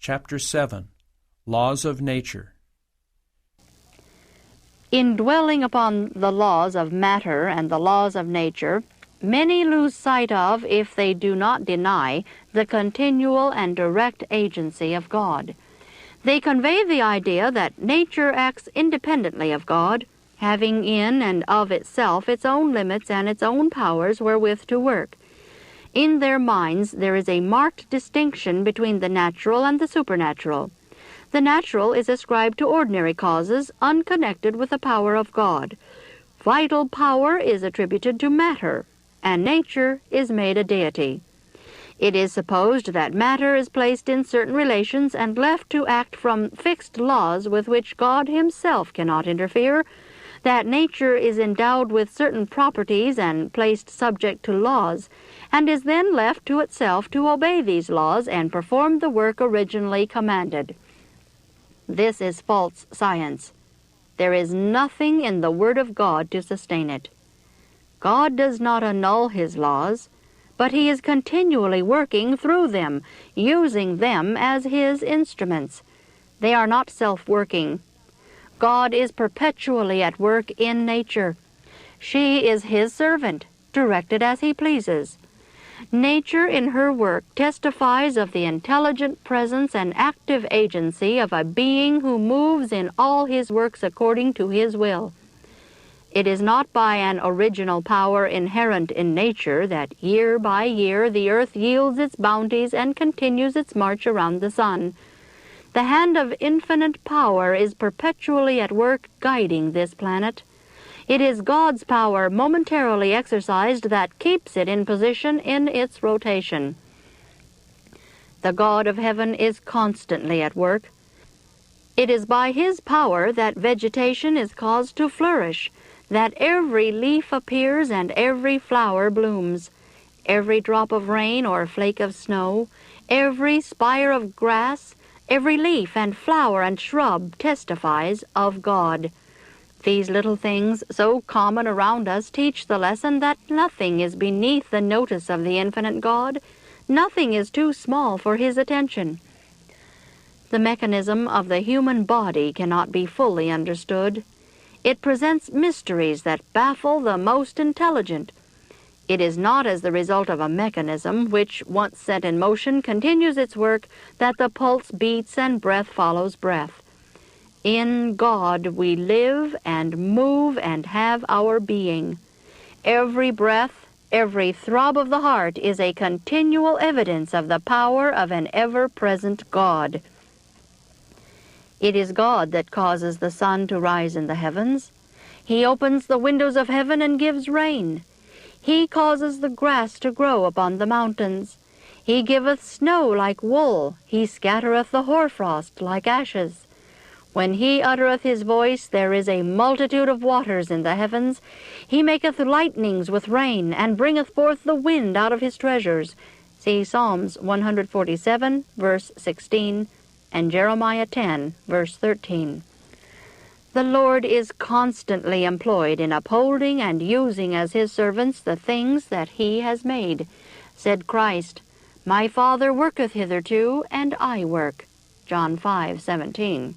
Chapter 7, Laws of Nature. In dwelling upon the laws of matter and the laws of nature, many lose sight of, if they do not deny, the continual and direct agency of God. They convey the idea that nature acts independently of God, having in and of itself its own limits and its own powers wherewith to work. In their minds there is a marked distinction between the natural and the supernatural. The natural is ascribed to ordinary causes, unconnected with the power of God. Vital power is attributed to matter, and nature is made a deity. It is supposed that matter is placed in certain relations and left to act from fixed laws with which God himself cannot interfere, that nature is endowed with certain properties and placed subject to laws, and is then left to itself to obey these laws and perform the work originally commanded. This is false science. There is nothing in the Word of God to sustain it. God does not annul his laws, but he is continually working through them, using them as his instruments. They are not self-working. God is perpetually at work in nature. She is his servant, directed as he pleases. Nature in her work testifies of the intelligent presence and active agency of a being who moves in all his works according to his will. It is not by an original power inherent in nature that year by year the earth yields its bounties and continues its march around the sun. The hand of infinite power is perpetually at work guiding this planet. It is God's power momentarily exercised that keeps it in position in its rotation. The God of heaven is constantly at work. It is by his power that vegetation is caused to flourish, that every leaf appears and every flower blooms. Every drop of rain or flake of snow, every spire of grass, every leaf and flower and shrub testifies of God. These little things, so common around us, teach the lesson that nothing is beneath the notice of the infinite God. Nothing is too small for his attention. The mechanism of the human body cannot be fully understood. It presents mysteries that baffle the most intelligent. It is not as the result of a mechanism which, once set in motion, continues its work, that the pulse beats and breath follows breath. In God we live and move and have our being. Every breath, every throb of the heart is a continual evidence of the power of an ever-present God. It is God that causes the sun to rise in the heavens. He opens the windows of heaven and gives rain. He causes the grass to grow upon the mountains. He giveth snow like wool. He scattereth the hoarfrost like ashes. When he uttereth his voice, there is a multitude of waters in the heavens. He maketh lightnings with rain, and bringeth forth the wind out of his treasures. See Psalms 147, verse 16, and Jeremiah 10, verse 13. The Lord is constantly employed in upholding and using as his servants the things that he has made. Said Christ, "My Father worketh hitherto, and I work." John 5:17.